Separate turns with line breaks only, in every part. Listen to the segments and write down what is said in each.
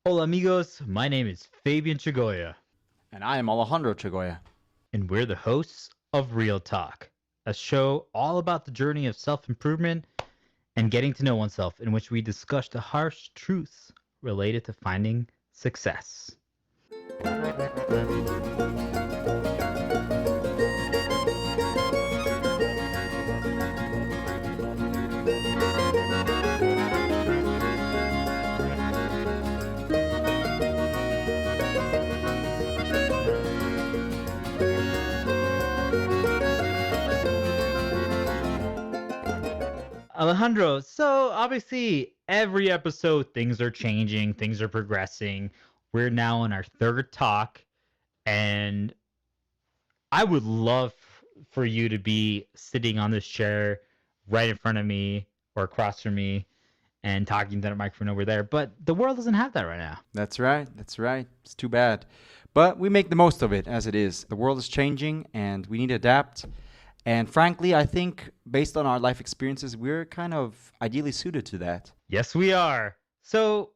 Hola amigos, my name is Fabian Chagoya,
And I am Alejandro Chagoya.
and we're the hosts of Real Talk, a show all about the journey of self-improvement and getting to know oneself, in which we discuss the harsh truths related to finding success. Alejandro, so obviously every episode things are changing, things are progressing. We're now on our third talk, and I would love for you to be sitting on this chair right in front of me or across from me and talking to the microphone over there. But the world doesn't have that right now.
That's right. That's right. It's too bad. But we make the most of it as it is. The world is changing and we need to adapt. And frankly, I think based on our life experiences, we're kind of ideally suited to that.
Yes, we are. So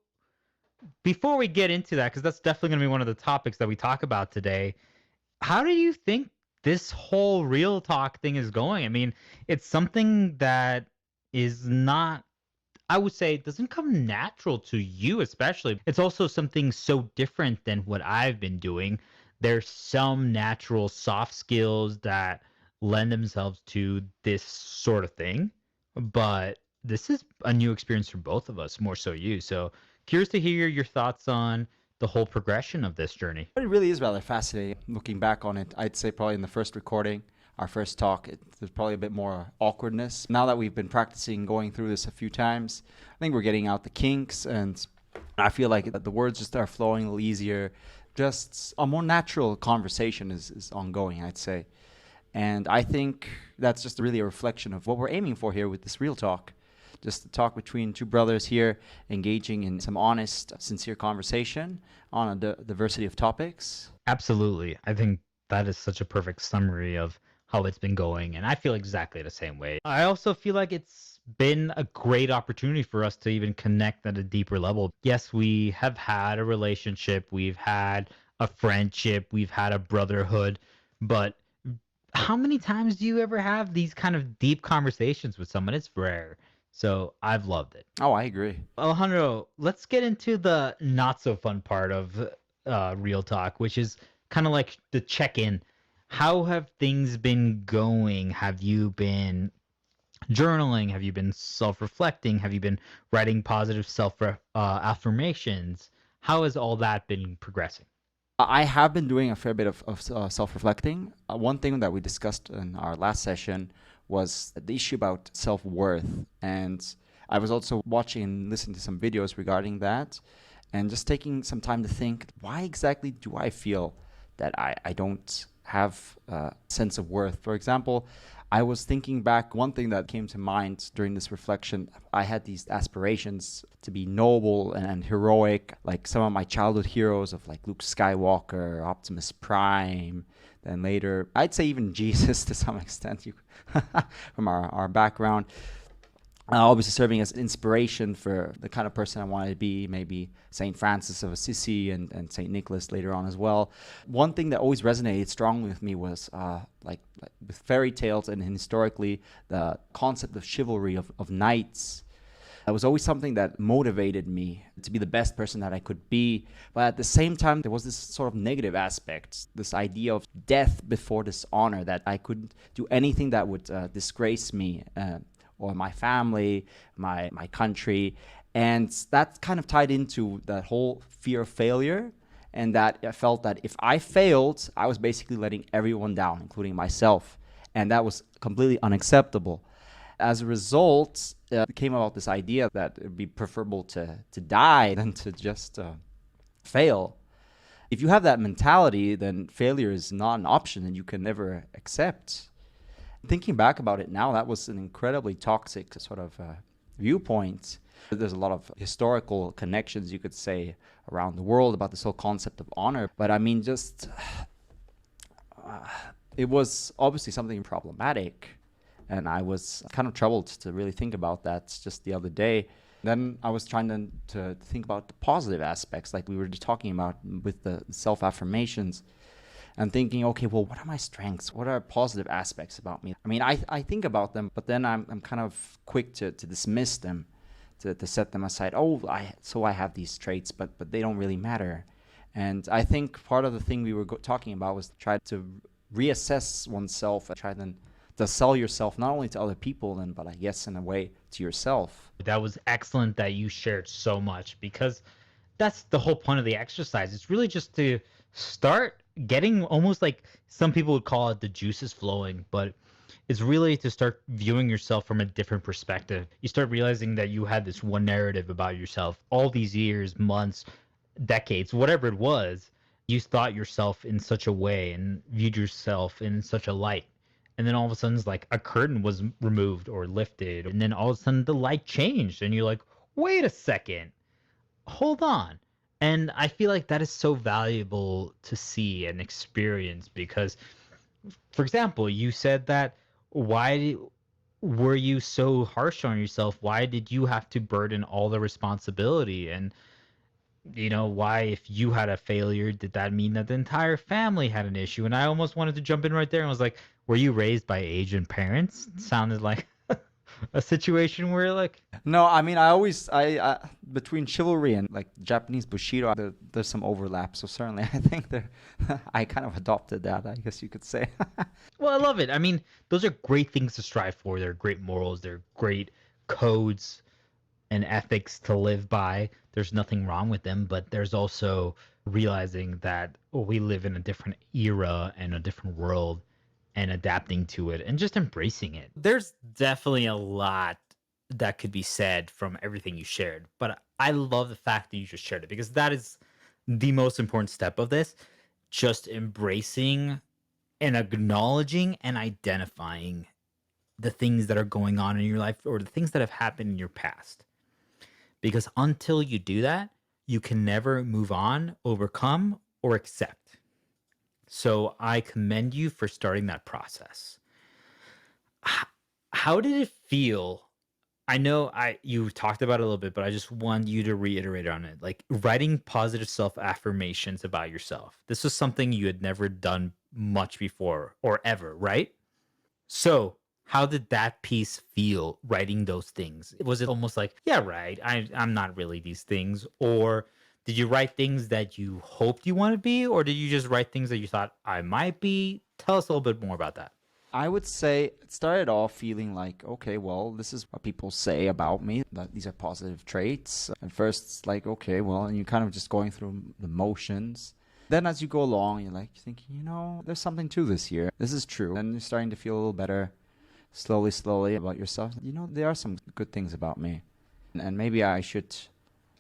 before we get into that, because that's definitely going to be one of the topics that we talk about today, how do you think this whole real talk thing is going? I mean, it's something that is not, I would say, it doesn't come natural to you, especially. It's also something so different than what I've been doing. There's some natural soft skills that lend themselves to this sort of thing, but this is a new experience for both of us, more so you. So, curious to hear your thoughts on the whole progression of this journey.
But it really is rather fascinating. Looking back on it, I'd say probably in the first recording, our first talk, there's probably a bit more awkwardness. Now that we've been practicing going through this a few times, I think we're getting out the kinks, and I feel like the words just are flowing a little easier. Just a more natural conversation is ongoing, I'd say. And I think that's just really a reflection of what we're aiming for here with this real talk. Just a talk between two brothers here, engaging in some honest, sincere conversation on a diversity of topics.
Absolutely. I think that is such a perfect summary of how it's been going. And I feel exactly the same way. I also feel like it's been a great opportunity for us to even connect at a deeper level. Yes, we have had a relationship, we've had a friendship, we've had a brotherhood, but how many times do you ever have these kind of deep conversations with someone? It's rare. So I've loved it.
Oh, I agree.
Alejandro, let's get into the not so fun part of Real Talk, which is kind of like the check in. How have things been going? Have you been journaling? Have you been self reflecting? Have you been writing positive self affirmations? How has all that been progressing?
I have been doing a fair bit of self-reflecting. One thing that we discussed in our last session was the issue about self-worth. And I was also watching and listening to some videos regarding that and just taking some time to think, why exactly do I feel that I don't have a sense of worth? For example, I was thinking back, one thing that came to mind during this reflection, I had these aspirations to be noble and heroic, like some of my childhood heroes of like Luke Skywalker, Optimus Prime, then later, I'd say even Jesus to some extent from our background. Obviously serving as inspiration for the kind of person I wanted to be, maybe St. Francis of Assisi and St. Nicholas later on as well. One thing that always resonated strongly with me was like with fairy tales and historically the concept of chivalry, of knights. That was always something that motivated me to be the best person that I could be. But at the same time, there was this sort of negative aspect, this idea of death before dishonor, that I couldn't do anything that would disgrace me. Or my family, my country. And that kind of tied into that whole fear of failure, and that I felt that if I failed, I was basically letting everyone down, including myself. And that was completely unacceptable. As a result, it came about this idea that it would be preferable to die than to just fail. If you have that mentality, then failure is not an option and you can never accept. Thinking back about it now, that was an incredibly toxic sort of viewpoint. There's a lot of historical connections, you could say, around the world about this whole concept of honor. But I mean, just it was obviously something problematic. And I was kind of troubled to really think about that just the other day. Then I was trying to think about the positive aspects, like we were just talking about with the self-affirmations, and thinking, okay, well, what are my strengths? What are positive aspects about me? I mean, I think about them, but then I'm kind of quick to dismiss them, to set them aside. Oh, I have these traits, but they don't really matter. And I think part of the thing we were talking about was try to reassess oneself, and try then to sell yourself not only to other people, then, but I guess in a way to yourself.
That was excellent that you shared so much, because that's the whole point of the exercise. It's really just to start getting, almost like some people would call it, the juices flowing, but it's really to start viewing yourself from a different perspective. You start realizing that you had this one narrative about yourself all these years, months, decades, whatever it was. You thought yourself in such a way and viewed yourself in such a light. And then all of a sudden, it's like a curtain was removed or lifted. And then all of a sudden, the light changed. And you're like, wait a second, hold on. And I feel like that is so valuable to see and experience, because, for example, you said that, why were you so harsh on yourself? Why did you have to burden all the responsibility? And, why, if you had a failure, did that mean that the entire family had an issue? And I almost wanted to jump in right there and was like, were you raised by Asian parents? It sounded like a situation where, like,
No, I mean, I between chivalry and like Japanese Bushido, there's some overlap. So certainly, I think I kind of adopted that, I guess you could say.
well, I love it. I mean, those are great things to strive for. They're great morals. They're great codes and ethics to live by. There's nothing wrong with them, but there's also realizing that, we live in a different era and a different world, and adapting to it and just embracing it. There's definitely a lot that could be said from everything you shared, but I love the fact that you just shared it, because that is the most important step of this. Just embracing and acknowledging and identifying the things that are going on in your life, or the things that have happened in your past. Because until you do that, you can never move on, overcome, or accept. So I commend you for starting that process. How did it feel? I know you talked about it a little bit, but I just want you to reiterate on it. Like, writing positive self affirmations about yourself. This was something you had never done much before, or ever, right? So, how did that piece feel, writing those things? Was it almost like, yeah, right, I'm not really these things? Or did you write things that you hoped you want to be? Or did you just write things that you thought I might be? Tell us a little bit more about that.
I would say it started off feeling like, okay, well, this is what people say about me, that these are positive traits. At first, it's like, okay, well, and you're kind of just going through the motions. Then as you go along, you're like thinking, there's something to this here. This is true. And you're starting to feel a little better slowly about yourself. There are some good things about me. And maybe I should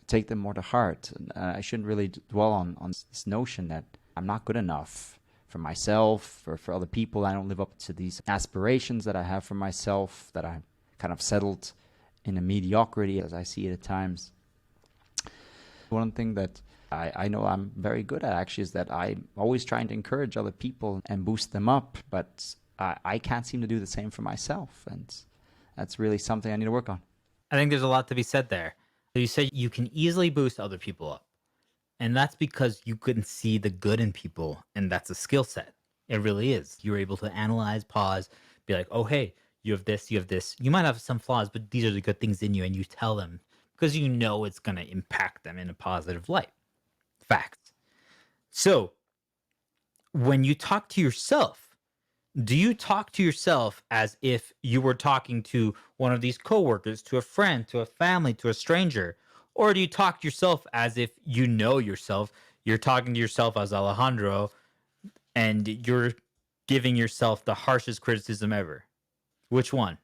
take them more to heart. I shouldn't really dwell on this notion that I'm not good enough for myself or for other people. I don't live up to these aspirations that I have for myself, that I'm kind of settled in a mediocrity as I see it at times. One thing that I know I'm very good at actually is that I'm always trying to encourage other people and boost them up, but I can't seem to do the same for myself. And that's really something I need to work on.
I think there's a lot to be said there. You say you can easily boost other people up. And that's because you couldn't see the good in people. And that's a skill set. It really is. You're able to analyze, pause, be like, oh, hey, you have this, you have this. You might have some flaws, but these are the good things in you. And you tell them because you know it's going to impact them in a positive light. Facts. So when you talk to yourself, do you talk to yourself as if you were talking to one of these coworkers, to a friend, to a family, to a stranger? Or do you talk to yourself as if you know yourself? You're talking to yourself as Alejandro, and you're giving yourself the harshest criticism ever. Which one?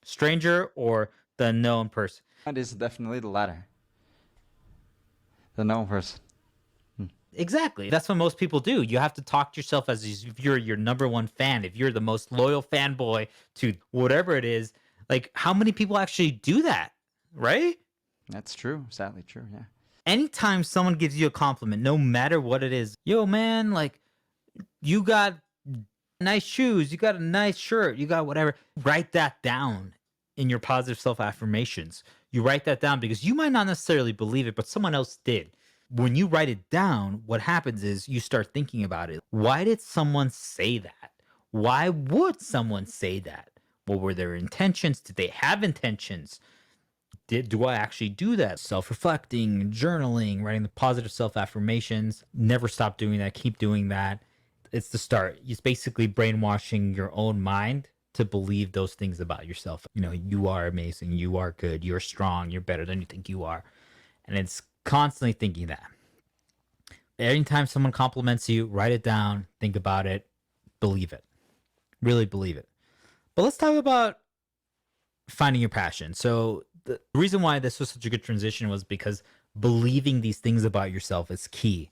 Stranger or the unknown person?
That is definitely the latter. The known person.
Exactly. That's what most people do. You have to talk to yourself as if you're your number one fan, if you're the most loyal fanboy to whatever it is. Like, how many people actually do that, right?
That's true. Sadly true, yeah.
Anytime someone gives you a compliment, no matter what it is, yo, man, like, you got nice shoes, you got a nice shirt, you got whatever, write that down in your positive self affirmations. You write that down because you might not necessarily believe it, but someone else did. When you write it down, what happens is you start thinking about it. Why did someone say that? Why would someone say that? What were their intentions? Did they have intentions? Do I actually do that? Self-reflecting, journaling, writing the positive self-affirmations. Never stop doing that. Keep doing that. It's the start. It's basically brainwashing your own mind to believe those things about yourself. You are amazing. You are good. You're strong. You're better than you think you are. And it's constantly thinking that. Anytime someone compliments you, write it down, think about it, believe it. Really believe it. But let's talk about finding your passion. So the reason why this was such a good transition was because believing these things about yourself is key.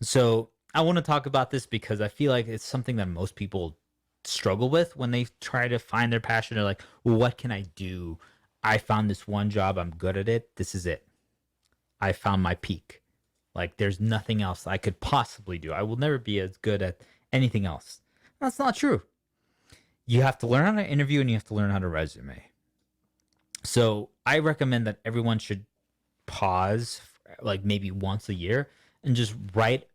So I want to talk about this because I feel like it's something that most people struggle with when they try to find their passion. They're like, well, what can I do? I found this one job. I'm good at it. This is it. I found my peak. Like there's nothing else I could possibly do. I will never be as good at anything else. That's not true. You have to learn how to interview and you have to learn how to resume. So I recommend that everyone should pause like maybe once a year and just write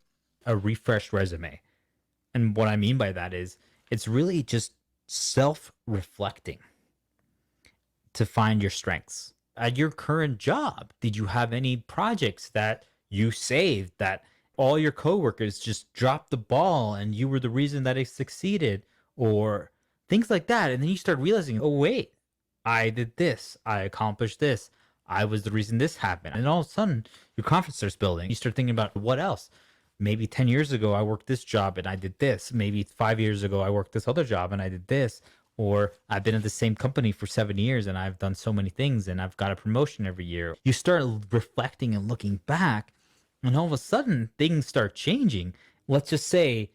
a refreshed resume. And what I mean by that is it's really just self-reflecting to find your strengths. At your current job, did you have any projects that you saved that all your coworkers just dropped the ball and you were the reason that it succeeded, or things like that? And then you start realizing, oh, wait, I did this. I accomplished this. I was the reason this happened. And all of a sudden, your confidence starts building. You start thinking about what else. Maybe 10 years ago, I worked this job and I did this. Maybe 5 years ago, I worked this other job and I did this. Or I've been at the same company for 7 years and I've done so many things and I've got a promotion every year. You start reflecting and looking back, and all of a sudden, things start changing. Let's just say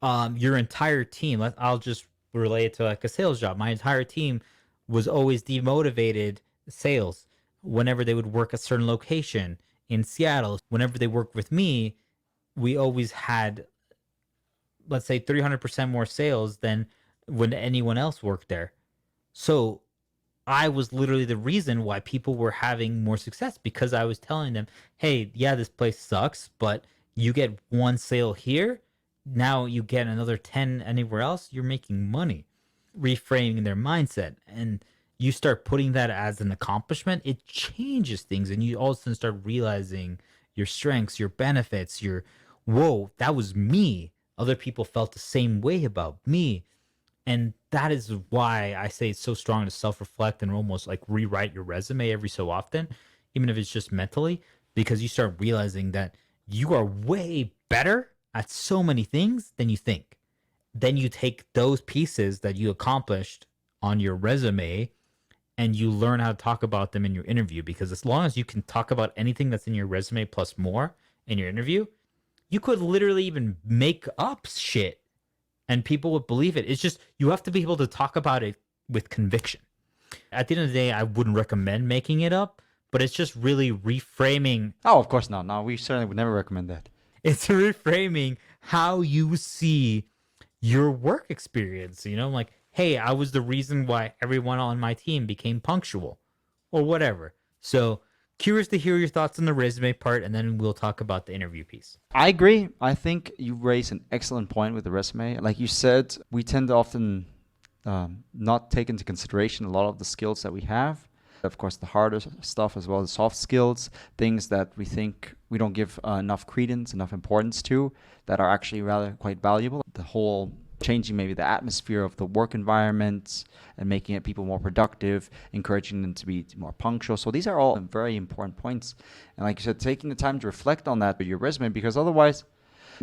your entire team, I'll just relate it to like a sales job. My entire team was always demotivated sales whenever they would work a certain location in Seattle. Whenever they worked with me, we always had, let's say, 300% more sales than when anyone else worked there. So I was literally the reason why people were having more success, because I was telling them, hey, yeah, this place sucks, but you get one sale here, now you get another 10 anywhere else, you're making money. Reframing their mindset. And you start putting that as an accomplishment, it changes things. And you all of a sudden start realizing your strengths, your benefits, whoa, that was me. Other people felt the same way about me. And that is why I say it's so strong to self-reflect and almost like rewrite your resume every so often, even if it's just mentally, because you start realizing that you are way better at so many things than you think. Then you take those pieces that you accomplished on your resume and you learn how to talk about them in your interview, because as long as you can talk about anything that's in your resume plus more in your interview, you could literally even make up shit and people would believe it. It's just you have to be able to talk about it with conviction. At the end of the day, I wouldn't recommend making it up, but it's just really reframing.
Oh, of course not. No, we certainly would never recommend that.
It's reframing how you see your work experience. Like, hey, I was the reason why everyone on my team became punctual or whatever. So curious to hear your thoughts on the resume part, and then we'll talk about the interview piece.
I agree. I think you raised an excellent point with the resume. Like you said, we tend to often not take into consideration a lot of the skills that we have. Of course, the harder stuff as well as soft skills, things that we think we don't give enough credence, enough importance to, that are actually rather quite valuable. The whole changing maybe the atmosphere of the work environment and making it people more productive, encouraging them to be more punctual. So these are all very important points. And like you said, taking the time to reflect on that with your resume, because otherwise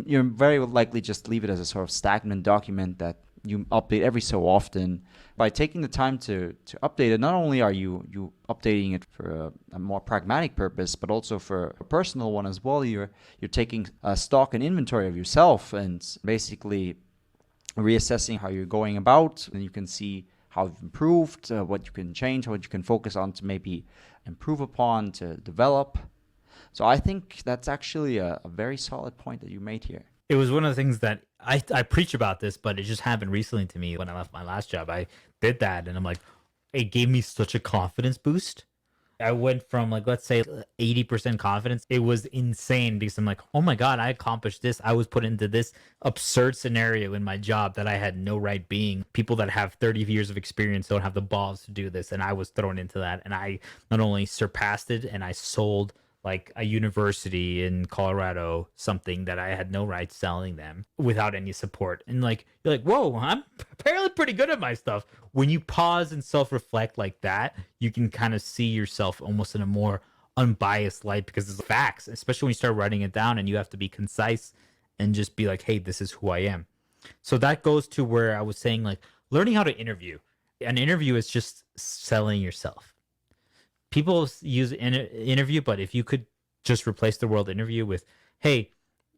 you're very likely just leave it as a sort of stagnant document that you update every so often. By taking the time to update it, not only are you updating it for a more pragmatic purpose, but also for a personal one as well. You're taking stock and inventory of yourself and basically reassessing how you're going about, and you can see how you've improved, what you can change, what you can focus on to maybe improve upon, to develop. So I think that's actually a very solid point that you made here.
It was one of the things that I preach about this, but it just happened recently to me when I left my last job. I did that and I'm like, it gave me such a confidence boost. I went from like, let's say 80% confidence. It was insane because I'm like, oh my God, I accomplished this. I was put into this absurd scenario in my job that I had no right being. People that have 30 years of experience don't have the balls to do this. And I was thrown into that. And I not only surpassed it, and I sold like a university in Colorado something that I had no right selling them without any support. And like, you're like, whoa, I'm apparently pretty good at my stuff. When you pause and self reflect like that, you can kind of see yourself almost in a more unbiased light because it's facts, especially when you start writing it down and you have to be concise and just be like, hey, this is who I am. So that goes to where I was saying, like, learning how to interview. An interview is just selling yourself. People use interview, but if you could just replace the word interview with, hey,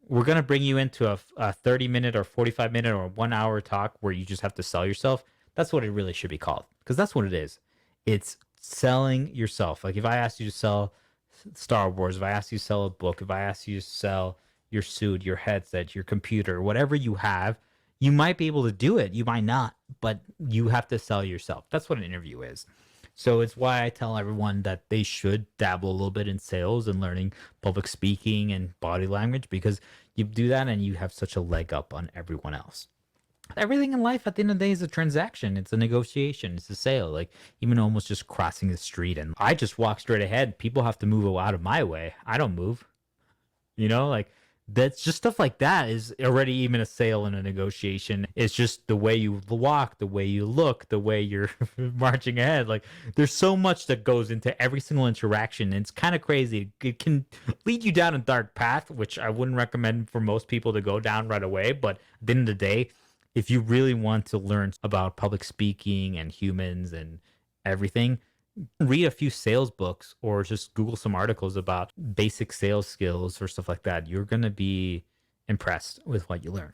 we're going to bring you into a 30-minute or 45-minute or 1 hour talk where you just have to sell yourself, that's what it really should be called, because that's what it is. It's selling yourself. Like if I asked you to sell Star Wars, if I asked you to sell a book, if I asked you to sell your suit, your headset, your computer, whatever you have, you might be able to do it. You might not, but you have to sell yourself. That's what an interview is. So it's why I tell everyone that they should dabble a little bit in sales and learning public speaking and body language, because you do that and you have such a leg up on everyone else. Everything in life at the end of the day is a transaction. It's a negotiation. It's a sale. Like even almost just crossing the street and I just walk straight ahead. People have to move out of my way. I don't move. Like that's just stuff like that is already even a sale and a negotiation. It's just the way you walk, the way you look, the way you're marching ahead. Like there's so much that goes into every single interaction. And it's kind of crazy. It can lead you down a dark path, which I wouldn't recommend for most people to go down right away. But at the end of the day, if you really want to learn about public speaking and humans and everything, read a few sales books or just Google some articles about basic sales skills or stuff like that. You're going to be impressed with what you learn.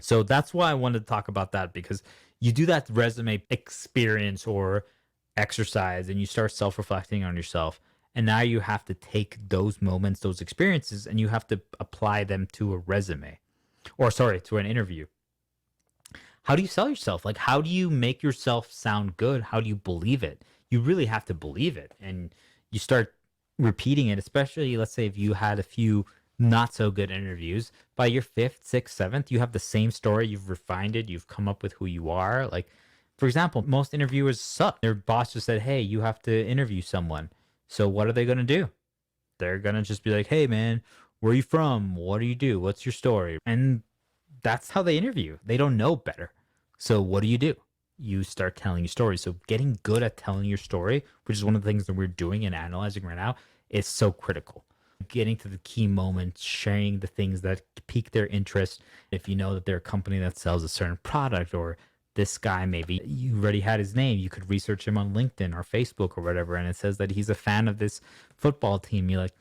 So that's why I wanted to talk about that, because you do that resume experience or exercise and you start self reflecting on yourself. And now you have to take those moments, those experiences, and you have to apply them to a resume or, sorry, to an interview. How do you sell yourself? Like, how do you make yourself sound good? How do you believe it? You really have to believe it. And you start repeating it, especially, let's say, if you had a few not so good interviews. By your fifth, sixth, seventh, you have the same story. You've refined it. You've come up with who you are. Like, for example, most interviewers suck. Their boss just said, hey, you have to interview someone. So what are they going to do? They're going to just be like, hey, man, where are you from? What do you do? What's your story? And that's how they interview. They don't know better. So what do? You start telling your story. So getting good at telling your story, which is one of the things that we're doing and analyzing right now, is so critical. Getting to the key moments, sharing the things that pique their interest. If you know that they're a company that sells a certain product, or this guy, maybe you already had his name, you could research him on LinkedIn or Facebook or whatever, and it says that he's a fan of this football team. You're like,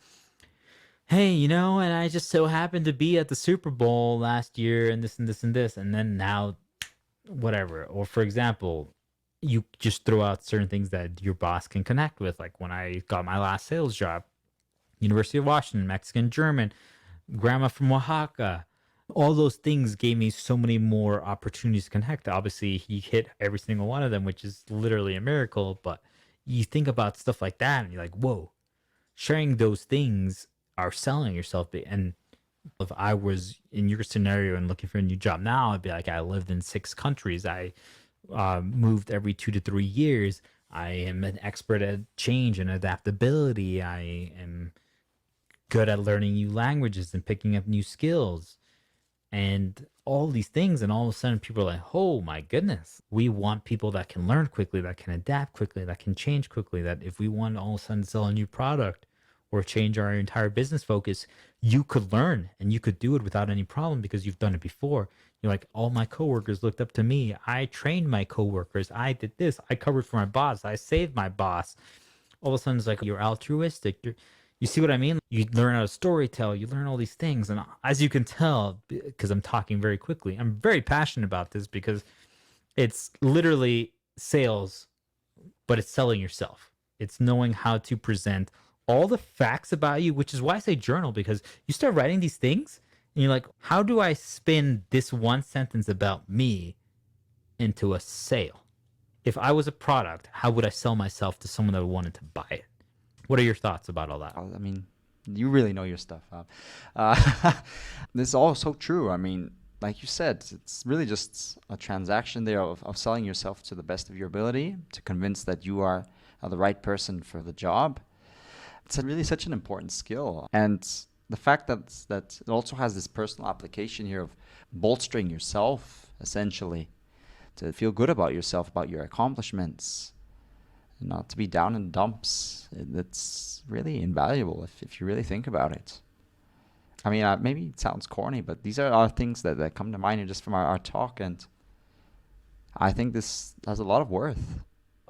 hey, and I just so happened to be at the Super Bowl last year and this and this and this. And then now, whatever. Or for example, you just throw out certain things that your boss can connect with. Like when I got my last sales job, University of Washington, Mexican, German, grandma from Oaxaca. All those things gave me so many more opportunities to connect. Obviously, he hit every single one of them, which is literally a miracle. But you think about stuff like that and you're like, whoa, sharing those things are selling yourself. And if I was in your scenario and looking for a new job now, I'd be like, I lived in 6 countries. I moved every 2 to 3 years. I am an expert at change and adaptability. I am good at learning new languages and picking up new skills and all these things. And all of a sudden people are like, oh my goodness, we want people that can learn quickly, that can adapt quickly, that can change quickly, that if we want all of a sudden sell a new product or change our entire business focus, you could learn and you could do it without any problem because you've done it before. You're like, all my coworkers looked up to me. I trained my coworkers. I did this. I covered for my boss. I saved my boss. All of a sudden it's like, you're altruistic. You see what I mean? You learn how to storytell. You learn all these things. And as you can tell, because I'm talking very quickly, I'm very passionate about this because it's literally sales, but it's selling yourself. It's knowing how to present all the facts about you, which is why I say journal, because you start writing these things and you're like, how do I spin this one sentence about me into a sale? If I was a product, how would I sell myself to someone that wanted to buy it? What are your thoughts about all that?
I mean, you really know your stuff. This is all so true. I mean, like you said, it's really just a transaction there of selling yourself to the best of your ability to convince that you are the right person for the job. It's really such an important skill. And the fact that it also has this personal application here of bolstering yourself, essentially, to feel good about yourself, about your accomplishments, and not to be down in dumps. That's really invaluable if you really think about it. I mean, maybe it sounds corny, but these are things that come to mind just from our talk, and I think this has a lot of worth.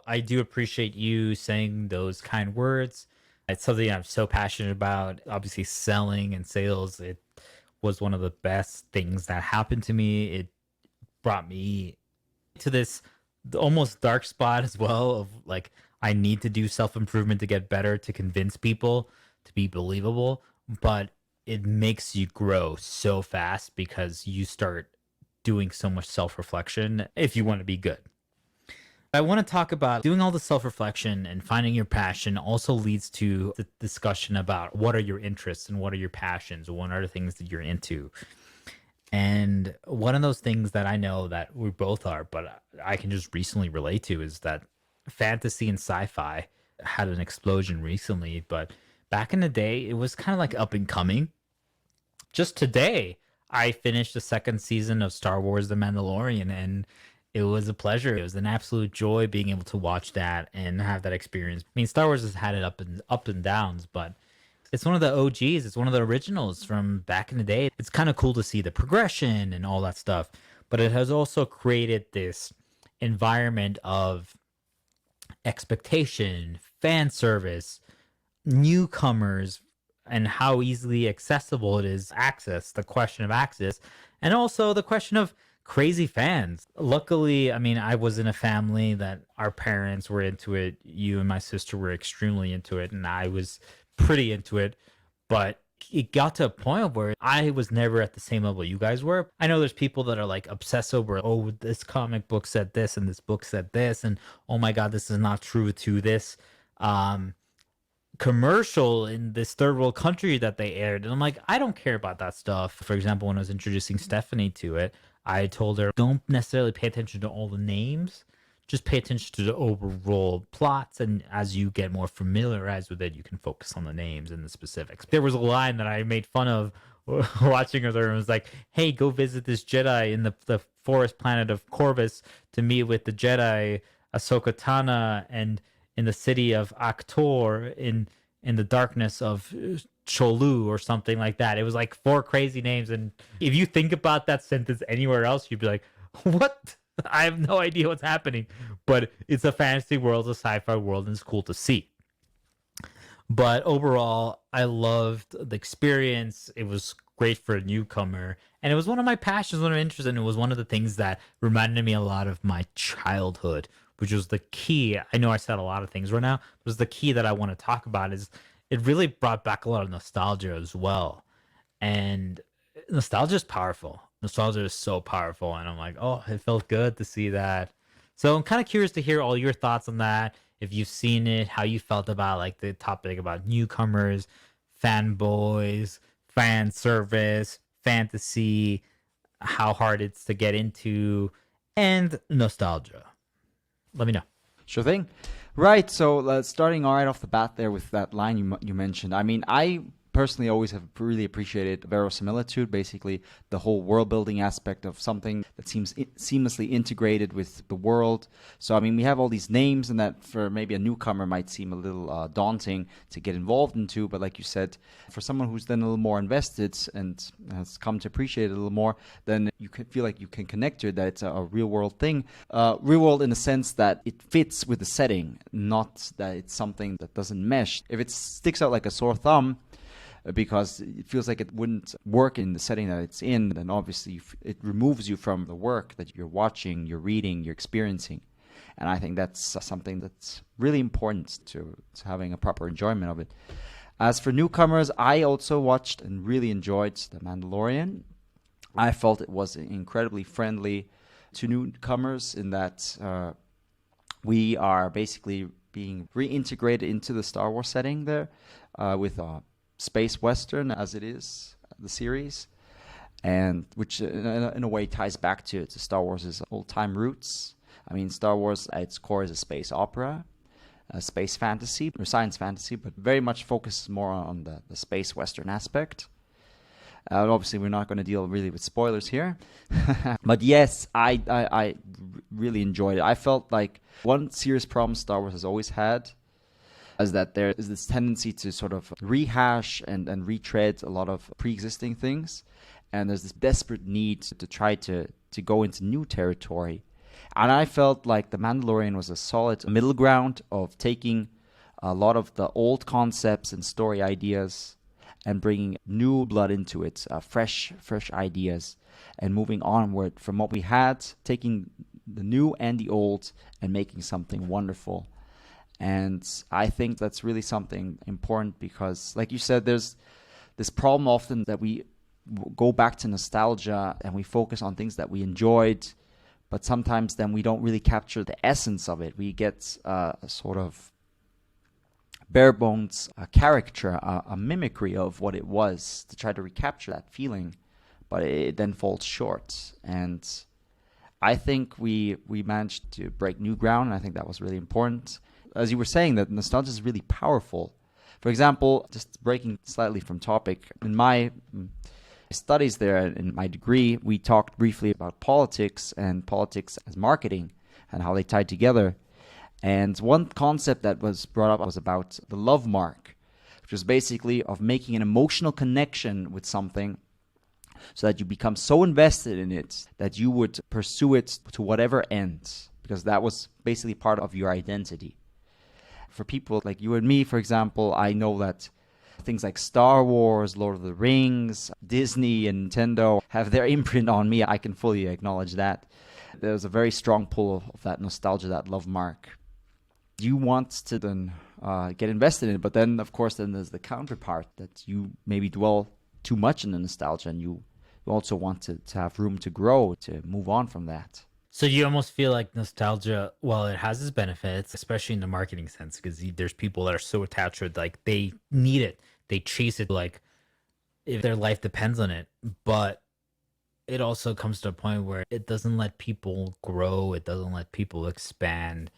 I do appreciate you saying those kind words. It's something I'm so passionate about. Obviously, selling and sales, it was one of the best things that happened to me. It brought me to this almost dark spot as well of like, I need to do self improvement to get better, to convince people to be believable. But it makes you grow so fast because you start doing so much self reflection if you want to be good. I want to talk about doing all the self reflection and finding your passion also leads to the discussion about what are your interests and what are your passions, what are the things that you're into. And one of those things that I know that we both are, but I can just recently relate to is that fantasy and sci fi had an explosion recently. But back in the day, it was kind of like up and coming. Just today, I finished the second season of Star Wars The Mandalorian, and it was a pleasure. It was an absolute joy being able to watch that and have that experience. I mean, Star Wars has had it up and downs, but it's one of the OGs. It's one of the originals from back in the day. It's kind of cool to see the progression and all that stuff, but it has also created this environment of expectation, fan service, newcomers, and how easily accessible it is. Access, the question of access, and also the question of crazy fans. Luckily, I mean, I was in a family that our parents were into it. You and my sister were extremely into it, and I was pretty into it. But it got to a point where I was never at the same level you guys were. I know there's people that are like obsessed over, oh, this comic book said this and this book said this, and oh my God, this is not true to this. Commercial in this third world country that they aired. And I'm like, I don't care about that stuff. For example, when I was introducing Stephanie to it, I told her, don't necessarily pay attention to all the names, just pay attention to the overall plots. And as you get more familiarized with it, you can focus on the names and the specifics. There was a line that I made fun of watching her, and was like, hey, go visit this Jedi in the forest planet of Corvus to meet with the Jedi Ahsoka Tano, and in the city of Aktor, in the darkness of Cholu, or something like that. It was like four crazy names, and if you think about that sentence anywhere else, you'd be like, what? I have no idea what's happening. But it's a fantasy world, it's a sci-fi world, and it's cool to see. But overall, I loved the experience. It was great for a newcomer. And it was one of my passions, one of my interests, and it was one of the things that reminded me a lot of my childhood, which was the key. I know I said a lot of things right now, but was the key that I want to talk about is it really brought back a lot of nostalgia as well. And nostalgia is powerful. Nostalgia is so powerful. And I'm like, oh, it felt good to see that. So I'm kind of curious to hear all your thoughts on that. If you've seen it, how you felt about like the topic about newcomers, fanboys, fan service, fantasy, how hard it's to get into, and nostalgia. Let me know.
Sure thing. Right. So starting right off the bat there with that line you mentioned. I mean, I personally always have really appreciated verisimilitude, basically the whole world building aspect of something that seems seamlessly integrated with the world. So, I mean, we have all these names, and that for maybe a newcomer might seem a little daunting to get involved into. But like you said, for someone who's then a little more invested and has come to appreciate it a little more, then you can feel like you can connect to it, that it's a real world thing. Real world in the sense that it fits with the setting, not that it's something that doesn't mesh. If it sticks out like a sore thumb, because it feels like it wouldn't work in the setting that it's in, then obviously it removes you from the work that you're watching, you're reading, you're experiencing. And I think that's something that's really important to having a proper enjoyment of it. As for newcomers, I also watched and really enjoyed The Mandalorian. I felt it was incredibly friendly to newcomers in that we are basically being reintegrated into the Star Wars setting there, with space western as it is, the series, and which in a way ties back to Star Wars' old-time roots. I mean, Star Wars at its core is a space opera, a space fantasy, or science fantasy, but very much focuses more on the space western aspect. Obviously, we're not going to deal really with spoilers here. But yes, I really enjoyed it. I felt like one serious problem Star Wars has always had is that there is this tendency to sort of rehash and retread a lot of pre-existing things. And there's this desperate need to try to go into new territory. And I felt like The Mandalorian was a solid middle ground of taking a lot of the old concepts and story ideas and bringing new blood into it, fresh ideas, and moving onward from what we had, taking the new and the old and making something wonderful. And I think that's really something important because, like you said, there's this problem often that we go back to nostalgia and we focus on things that we enjoyed, but sometimes then we don't really capture the essence of it. We get a sort of bare bones caricature, a mimicry of what it was to try to recapture that feeling, but it then falls short. And I think we managed to break new ground, and I think that was really important. As you were saying, that nostalgia is really powerful. For example, just breaking slightly from topic, in my studies there, in my degree, we talked briefly about politics and politics as marketing and how they tied together. And one concept that was brought up was about the love mark, which was basically of making an emotional connection with something so that you become so invested in it that you would pursue it to whatever end, because that was basically part of your identity. For people like you and me, for example, I know that things like Star Wars, Lord of the Rings, Disney, and Nintendo have their imprint on me. I can fully acknowledge that. There's a very strong pull of that nostalgia, that love mark. You want to then get invested in it, but then, of course, then there's the counterpart that you maybe dwell too much in the nostalgia, and you also want to have room to grow, to move on from that.
So you almost feel like nostalgia, well, it has its benefits, especially in the marketing sense, because there's people that are so attached to it, like they need it, they chase it, like if their life depends on it. But it also comes to a point where it doesn't let people grow, it doesn't let people expand,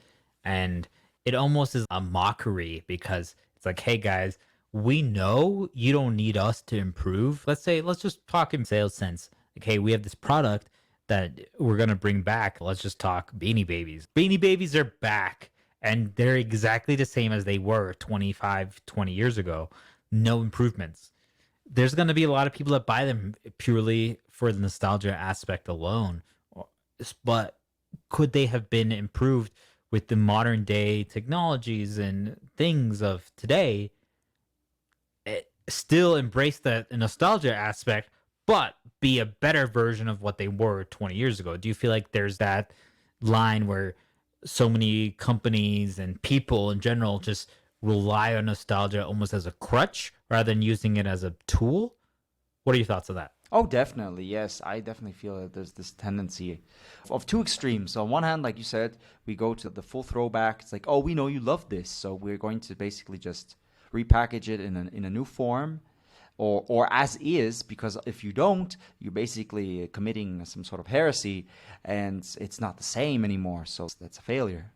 and it almost is a mockery because it's like, hey guys, we know you don't need us to improve. Let's just talk in sales sense. Like, hey, we have this product that we're going to bring back. Let's just talk Beanie Babies. Beanie Babies are back and they're exactly the same as they were 25, 20 years ago. No improvements. There's going to be a lot of people that buy them purely for the nostalgia aspect alone. But could they have been improved with the modern day technologies and things of today? Still embrace the nostalgia aspect, but be a better version of what they were 20 years ago. Do you feel like there's that line where so many companies and people in general just rely on nostalgia almost as a crutch rather than using it as a tool? What are your thoughts on that?
Oh, definitely. Yes, I definitely feel that there's this tendency of two extremes. So on one hand, like you said, we go to the full throwback. It's like, oh, we know you love this, so we're going to basically just repackage it in a new form, or as is, because if you don't, you're basically committing some sort of heresy, and it's not the same anymore, so that's a failure.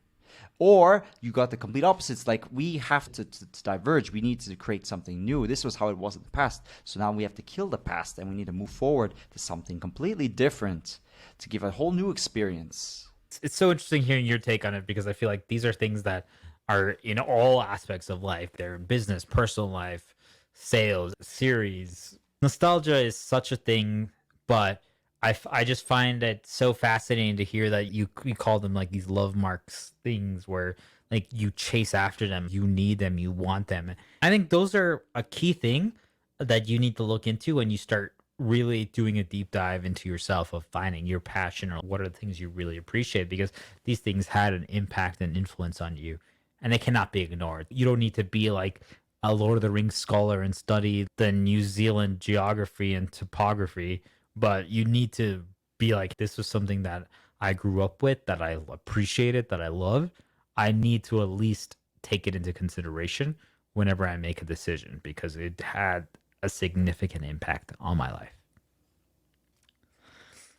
Or you got the complete opposites, like we have to diverge, we need to create something new. This was how it was in the past, so now we have to kill the past and we need to move forward to something completely different to give a whole new experience.
It's so interesting hearing your take on it because I feel like these are things that are in all aspects of life. They're in business, personal life, sales, series. Nostalgia is such a thing, but I just find it so fascinating to hear that you call them like these love marks things where like you chase after them, you need them, you want them. I think those are a key thing that you need to look into when you start really doing a deep dive into yourself of finding your passion or what are the things you really appreciate because these things had an impact and influence on you and they cannot be ignored. You don't need to be like a Lord of the Rings scholar and study the New Zealand geography and topography, but you need to be like, this was something that I grew up with, that I appreciated, that I love. I need to at least take it into consideration whenever I make a decision because it had a significant impact on my life.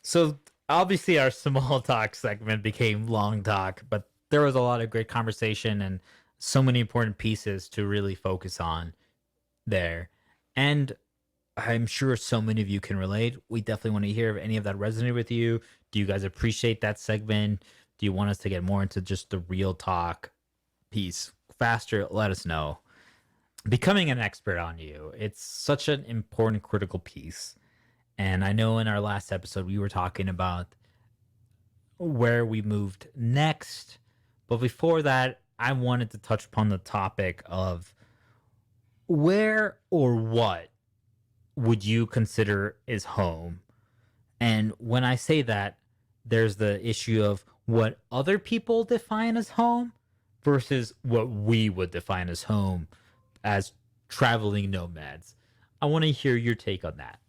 So obviously our small talk segment became long talk, but there was a lot of great conversation and so many important pieces to really focus on there. And I'm sure so many of you can relate. We definitely want to hear if any of that resonated with you. Do you guys appreciate that segment? Do you want us to get more into just the real talk piece faster? Let us know. Becoming an expert on you. It's such an important, critical piece. And I know in our last episode, we were talking about where we moved next. But before that, I wanted to touch upon the topic of where or what would you consider is home? And when I say that, there's the issue of what other people define as home versus what we would define as home as traveling nomads. I want to hear your take on that.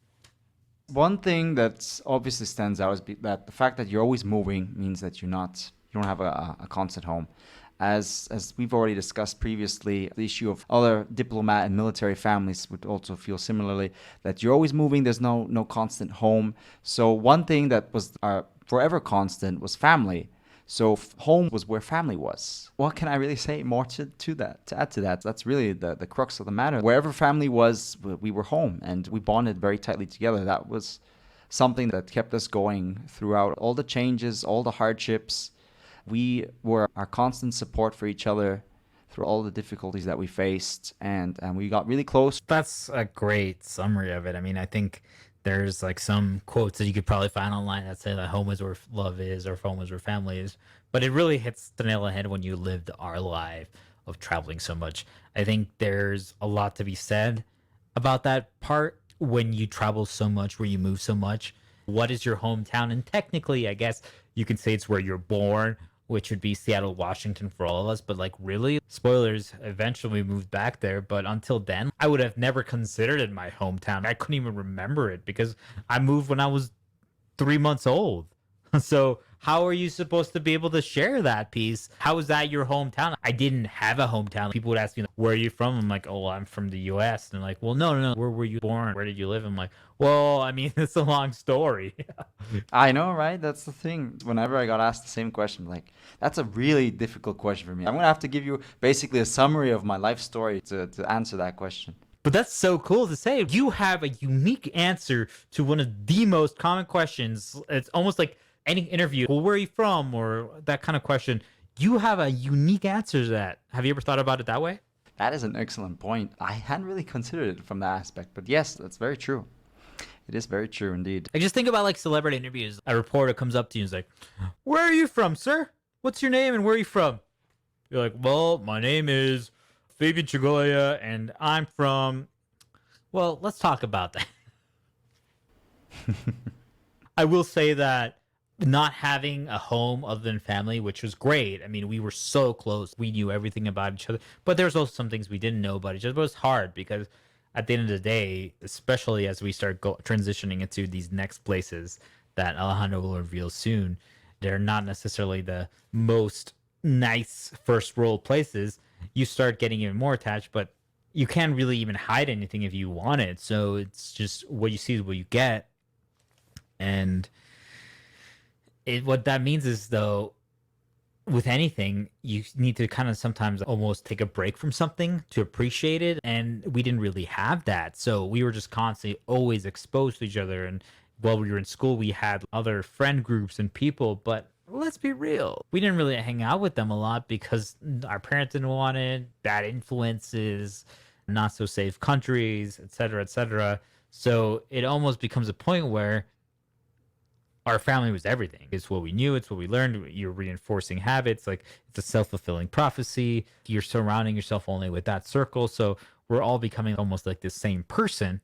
One thing that obviously stands out is that the fact that you're always moving means that you don't have a constant home. As we've already discussed previously, the issue of other diplomat and military families would also feel similarly, that you're always moving, there's no constant home. So one thing that was forever constant was family. So home was where family was. What can I really say more to add to that? That's really the crux of the matter. Wherever family was, we were home, and we bonded very tightly together. That was something that kept us going throughout all the changes, all the hardships. We were our constant support for each other through all the difficulties that we faced, and we got really close.
That's a great summary of it. I mean, I think there's like some quotes that you could probably find online that say that home is where love is or home is where family is. But it really hits the nail on the head when you lived our life of traveling so much. I think there's a lot to be said about that part when you travel so much, where you move so much. What is your hometown? And technically, I guess you can say it's where you're born, which would be Seattle, Washington for all of us. But like, really, spoilers, eventually we moved back there. But until then, I would have never considered it my hometown. I couldn't even remember it because I moved when I was 3 months old. So how are you supposed to be able to share that piece? How is that your hometown? I didn't have a hometown. People would ask me, where are you from? I'm like, oh, I'm from the US. And they're like, well, no. Where were you born? Where did you live? I'm like, well, I mean, it's a long story.
I know, right? That's the thing. Whenever I got asked the same question, like, that's a really difficult question for me. I'm going to have to give you basically a summary of my life story to answer that question.
But that's so cool to say. You have a unique answer to one of the most common questions. It's almost like any interview, well, where are you from? Or that kind of question. You have a unique answer to that. Have you ever thought about it that way?
That is an excellent point. I hadn't really considered it from that aspect, but yes, that's very true. It is very true indeed.
I just think about like celebrity interviews. A reporter comes up to you and is like, where are you from, sir? What's your name and where are you from? You're like, well, my name is Fabian Chagoya and I'm from... Well, let's talk about that. I will say that not having a home other than family, which was great. I mean, we were so close. We knew everything about each other. But there's also some things we didn't know about each other. But it was hard because at the end of the day, especially as we start transitioning into these next places that Alejandro will reveal soon, they're not necessarily the most nice first world places. You start getting even more attached, but you can't really even hide anything if you want it. So it's just what you see is what you get. And what that means is, though, with anything, you need to kind of sometimes almost take a break from something to appreciate it. And we didn't really have that. So we were just constantly always exposed to each other. And while we were in school, we had other friend groups and people. But let's be real, we didn't really hang out with them a lot because our parents didn't want it, bad influences, not so safe countries, et cetera, et cetera. So it almost becomes a point where our family was everything. It's what we knew. It's what we learned. You're reinforcing habits. Like, it's a self-fulfilling prophecy. You're surrounding yourself only with that circle. So we're all becoming almost like the same person.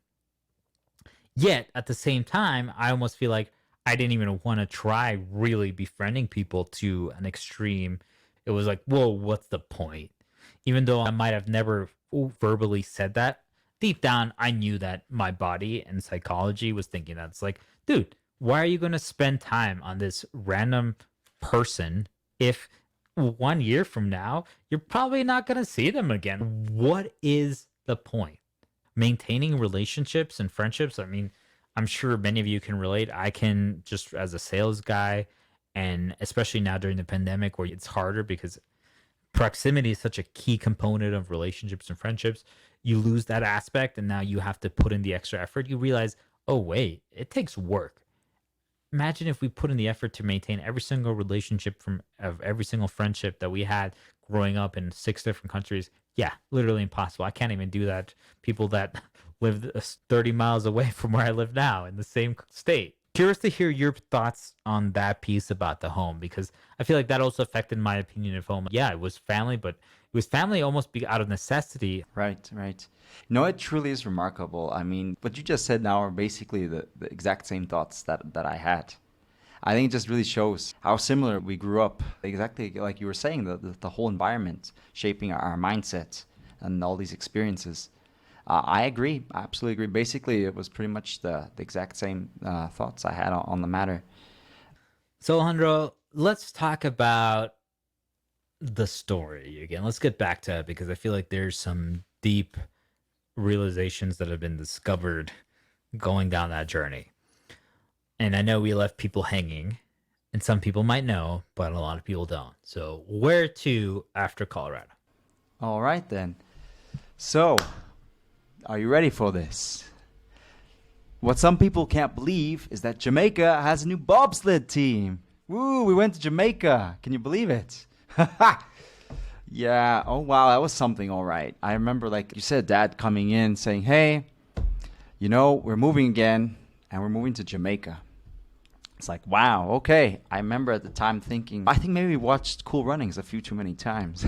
Yet at the same time, I almost feel like I didn't even want to try really befriending people to an extreme. It was like, whoa, what's the point? Even though I might have never verbally said that, deep down, I knew that my body and psychology was thinking that. It's like, dude, why are you going to spend time on this random person if 1 year from now, you're probably not going to see them again. What is the point? Maintaining relationships and friendships. I mean, I'm sure many of you can relate. I can, just as a sales guy, and especially now during the pandemic where it's harder because proximity is such a key component of relationships and friendships. You lose that aspect, and now you have to put in the extra effort. You realize, oh, wait, it takes work. Imagine if we put in the effort to maintain every single relationship from of every single friendship that we had growing up in 6 different countries. Yeah, literally impossible. I can't even do that. People that live 30 miles away from where I live now in the same state. Curious to hear your thoughts on that piece about the home, because I feel like that also affected my opinion of home. Yeah, it was family, but it was family almost out of necessity.
Right, right. No, it truly is remarkable. I mean, what you just said now are basically the exact same thoughts that I had. I think it just really shows how similar we grew up. Exactly like you were saying, the whole environment shaping our mindset and all these experiences. I agree. I absolutely agree. Basically, it was pretty much the exact same thoughts I had on the matter.
So, Alejandro, let's talk about the story again. Let's get back to it because I feel like there's some deep realizations that have been discovered going down that journey. And I know we left people hanging, and some people might know, but a lot of people don't. So, where to after Colorado?
All right, then. So, are you ready for this? What some people can't believe is that Jamaica has a new bobsled team. Woo, we went to Jamaica. Can you believe it? Yeah, oh wow, that was something, all right. I remember, like you said, Dad coming in saying, hey, we're moving again, and we're moving to Jamaica. It's like, wow, okay. I remember at the time thinking, I think maybe we watched Cool Runnings a few too many times.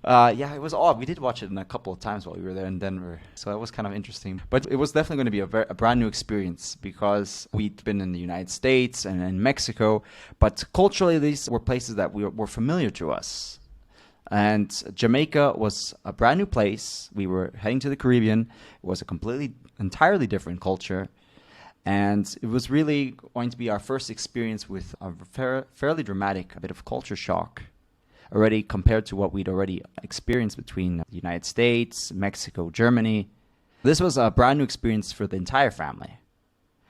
Yeah, it was odd. We did watch it a couple of times while we were there in Denver, so that was kind of interesting. But it was definitely going to be a brand new experience because we'd been in the United States and in Mexico, but culturally these were places that were familiar to us. And Jamaica was a brand new place. We were heading to the Caribbean. It was a entirely different culture. And it was really going to be our first experience with a fairly dramatic bit of culture shock, already compared to what we'd already experienced between the United States, Mexico, Germany. This was a brand new experience for the entire family,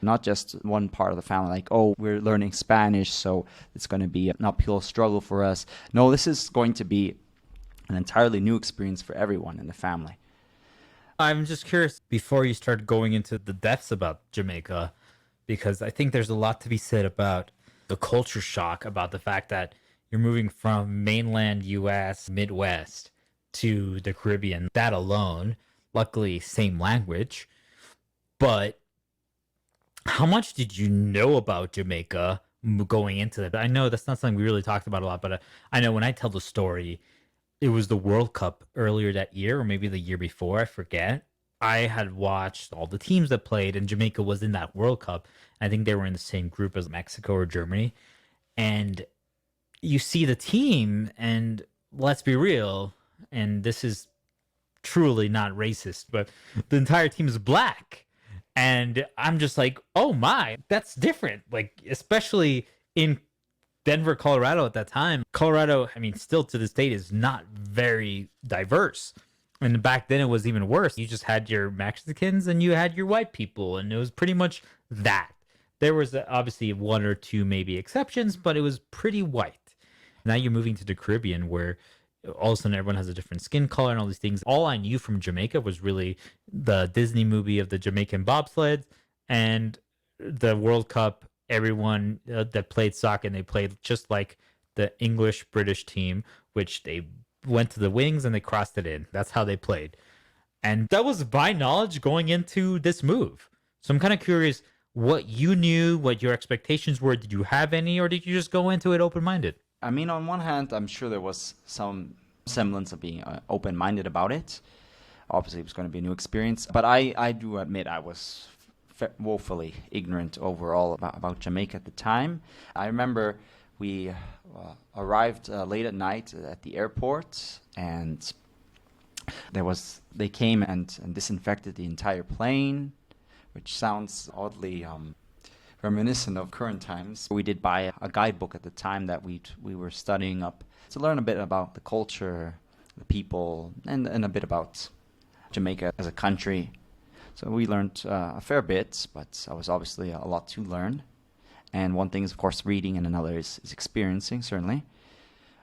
not just one part of the family, like, oh, we're learning Spanish, so it's going to be an uphill struggle for us. No, this is going to be an entirely new experience for everyone in the family.
I'm just curious before you start going into the depths about Jamaica, because I think there's a lot to be said about the culture shock, about the fact that you're moving from mainland US, Midwest to the Caribbean. That alone, luckily, same language. But how much did you know about Jamaica going into that? I know that's not something we really talked about a lot, but I know when I tell the story, it was the World Cup earlier that year, or maybe the year before, I forget. I had watched all the teams that played, and Jamaica was in that World Cup. I think they were in the same group as Mexico or Germany. And you see the team, and let's be real, and this is truly not racist, but the entire team is black. And I'm just like, oh my, that's different. Like, especially in Denver, Colorado at that time. Colorado, I mean, still to this date, is not very diverse. And back then it was even worse. You just had your Mexicans and you had your white people, and it was pretty much that. There was obviously one or two maybe exceptions, but it was pretty white. Now you're moving to the Caribbean where all of a sudden everyone has a different skin color and all these things. All I knew from Jamaica was really the Disney movie of the Jamaican bobsleds and the World Cup. Everyone that played soccer, and they played just like the English British team, which they went to the wings and they crossed it in. That's how they played. And that was my knowledge going into this move. So I'm kind of curious what you knew, what your expectations were. Did you have any, or did you just go into it open minded?
I mean, on one hand, I'm sure there was some semblance of being open-minded about it. Obviously, it was going to be a new experience. But I do admit I was woefully ignorant overall about Jamaica at the time. I remember we arrived late at night at the airport, and they came and disinfected the entire plane, which sounds oddly reminiscent of current times. We did buy a guidebook at the time that we were studying up to learn a bit about the culture, the people, and a bit about Jamaica as a country. So we learned a fair bit, but there was obviously a lot to learn. And one thing is, of course, reading, and another is experiencing, certainly.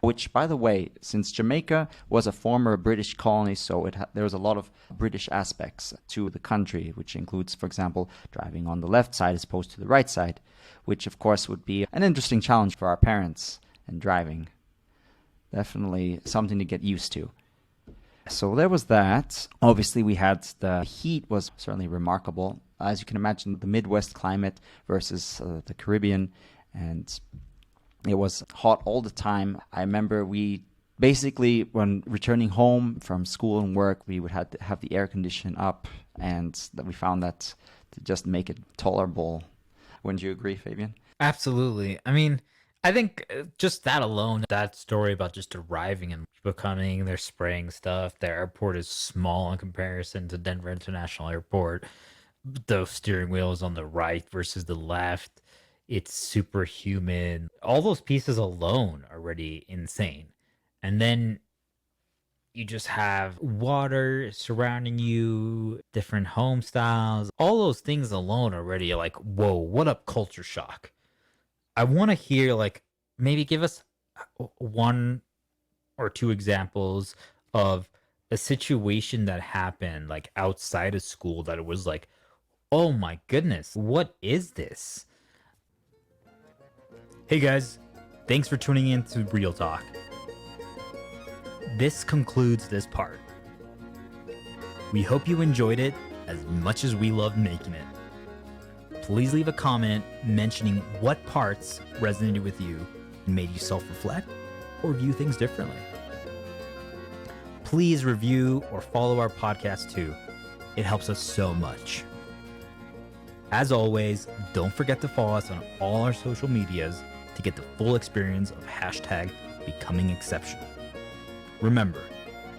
Which, by the way, since Jamaica was a former British colony, so there was a lot of British aspects to the country, which includes, for example, driving on the left side as opposed to the right side, which, of course, would be an interesting challenge for our parents in driving. Definitely something to get used to. So there was that. Obviously, we had the heat was certainly remarkable. As you can imagine, the Midwest climate versus the Caribbean, and it was hot all the time. I remember we basically, when returning home from school and work, we would have to have the air condition up, and that we found that to just make it tolerable. Wouldn't you agree, Fabian?
Absolutely. I mean, I think just that alone, that story about just arriving and becoming, they're spraying stuff. The airport is small in comparison to Denver International Airport. The steering wheel is on the right versus the left. It's super humid. All those pieces alone are already insane. And then you just have water surrounding you, different home styles. All those things alone already are like, whoa, what a culture shock. I want to hear, like, maybe give us one or two examples of a situation that happened like outside of school that it was like, oh my goodness, what is this? Hey guys, thanks for tuning in to Real Talk. This concludes this part. We hope you enjoyed it as much as we loved making it. Please leave a comment mentioning what parts resonated with you and made you self-reflect or view things differently. Please review or follow our podcast too. It helps us so much. As always, don't forget to follow us on all our social medias to get the full experience of #Becoming Exceptional. Remember,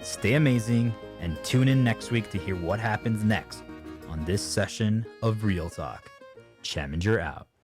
stay amazing and tune in next week to hear what happens next on this session of Real Talk. Chaminger out.